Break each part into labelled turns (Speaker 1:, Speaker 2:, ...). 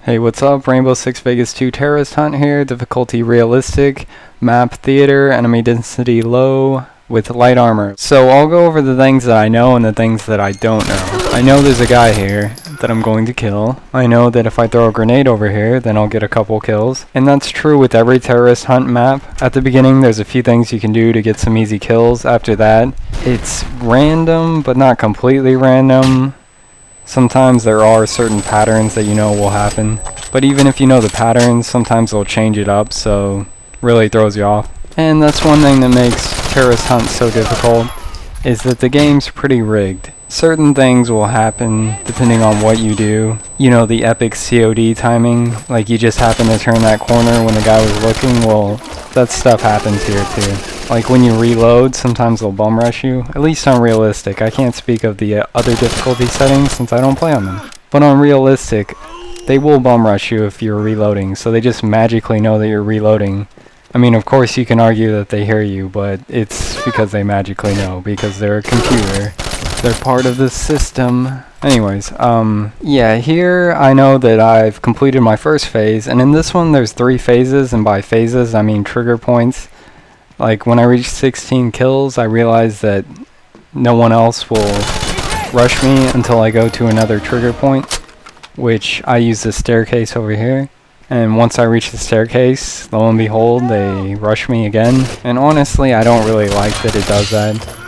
Speaker 1: Hey, what's up? Rainbow Six Vegas 2 Terrorist Hunt here. Difficulty realistic, map theater, enemy density low, with light armor. So I'll go over the things that I know and the things that I don't know. I know there's a guy here that I'm going to kill. I know that if I throw a grenade over here, then I'll get a couple kills. And that's true with every terrorist hunt map. At the beginning, there's a few things you can do to get some easy kills. After that, it's random, but not completely random. Sometimes there are certain patterns that you know will happen, but even if you know the patterns, sometimes they'll change it up, so really throws you off. And that's one thing that makes terrorist hunts so difficult, is that the game's pretty rigged. Certain things will happen depending on what you do. You know, the epic COD timing, like you just happen to turn that corner when the guy was looking, well, that stuff happens here too. Like when you reload, sometimes they'll bum rush you. At least on realistic. I can't speak of the other difficulty settings since I don't play on them. But on realistic, they will bum rush you if you're reloading, so they just magically know that you're reloading. I mean, of course you can argue that they hear you, but it's because they magically know, because they're a computer. They're part of the system. Anyways, yeah, here I know that I've completed my first phase, and in this one there's 3 phases, and by phases I mean trigger points. Like when I reach 16 kills, I realize that no one else will rush me until I go to another trigger point, which I use the staircase over here. And once I reach the staircase, lo and behold, they rush me again. And honestly, I don't really like that it does that.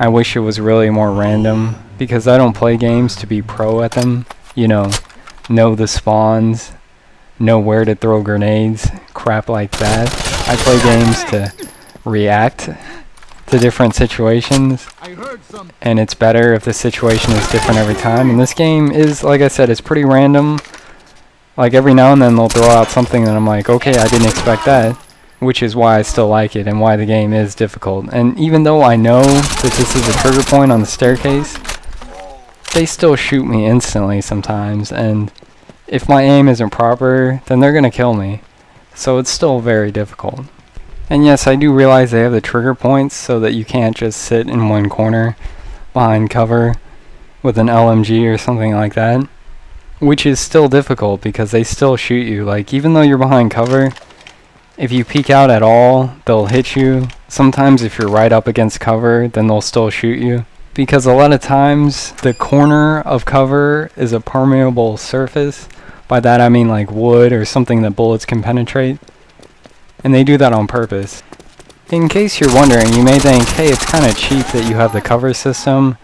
Speaker 1: I wish it was really more random, because I don't play games to be pro at them. You know the spawns, know where to throw grenades, crap like that. I play games to react to different situations, and it's better if the situation is different every time. And this game is, like I said, it's pretty random. Like every now and then they'll throw out something that I'm like, okay, I didn't expect that, which is why I still like it and why the game is difficult. And even though I know that this is a trigger point on the staircase, they still shoot me instantly sometimes, and if my aim isn't proper, then they're gonna kill me. So it's still very difficult. And yes, I do realize they have the trigger points so that you can't just sit in one corner behind cover with an LMG or something like that, which is still difficult because they still shoot you. Like, even though you're behind cover, if you peek out at all, they'll hit you. Sometimes if you're right up against cover, then they'll still shoot you. Because a lot of times, the corner of cover is a permeable surface. By that I mean like wood or something that bullets can penetrate. And they do that on purpose. In case you're wondering, you may think, hey, it's kind of cheap that you have the cover system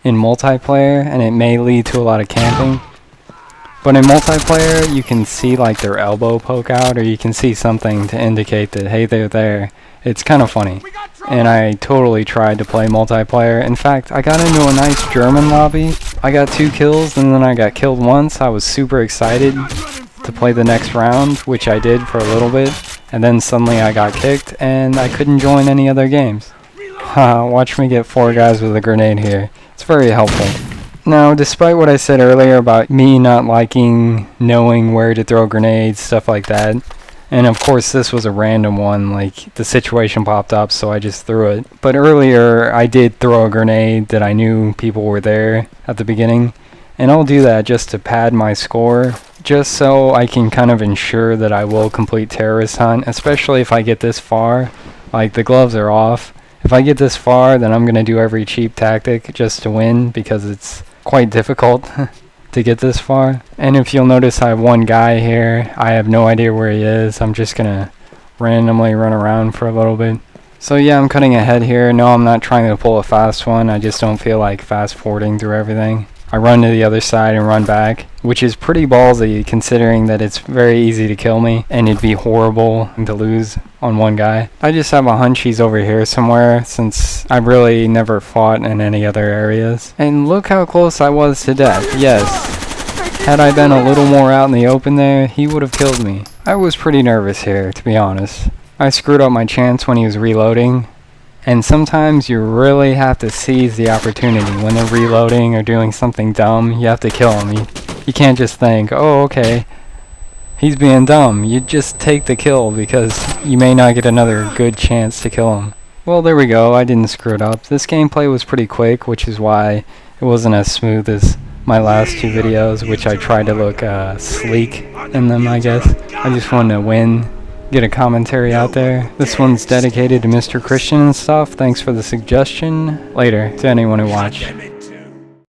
Speaker 1: in multiplayer, and it may lead to a lot of camping. But in multiplayer, you can see like their elbow poke out, or you can see something to indicate that, hey, they're there. It's kind of funny. And I totally tried to play multiplayer. In fact, I got into a nice German lobby. I got 2 kills, and then I got killed once. I was super excited to play the next round, which I did for a little bit. And then suddenly I got kicked, and I couldn't join any other games. Haha, watch me get 4 guys with a grenade here. It's very helpful. Now, despite what I said earlier about me not liking knowing where to throw grenades, stuff like that, and of course this was a random one, like the situation popped up so I just threw it. But earlier I did throw a grenade that I knew people were there at the beginning, and I'll do that just to pad my score, just so I can kind of ensure that I will complete terrorist hunt, especially if I get this far. Like, the gloves are off. If I get this far, then I'm gonna do every cheap tactic just to win, because it's quite difficult to get this far. And if you'll notice, I have one guy here. I have no idea where he is. I'm just gonna randomly run around for a little bit. So yeah, I'm cutting ahead here. No, I'm not trying to pull a fast one. I just don't feel like fast forwarding through everything. I run to the other side and run back, which is pretty ballsy considering that it's very easy to kill me and it'd be horrible to lose on one guy. I just have a hunch he's over here somewhere, since I've really never fought in any other areas. And look how close I was to death. Yes, had I been a little more out in the open there, he would have killed me. I was pretty nervous here, to be honest. I screwed up my chance when he was reloading. And sometimes you really have to seize the opportunity. When they're reloading or doing something dumb, you have to kill them. You can't just think, oh, okay, he's being dumb. You just take the kill, because you may not get another good chance to kill him. Well, there we go. I didn't screw it up. This gameplay was pretty quick, which is why it wasn't as smooth as my last 2 videos, which I tried to look sleek in them, I guess. I just wanted to win, get a commentary out there. This one's dedicated to Mr. Christian and stuff. Thanks for the suggestion. Later to anyone who watched.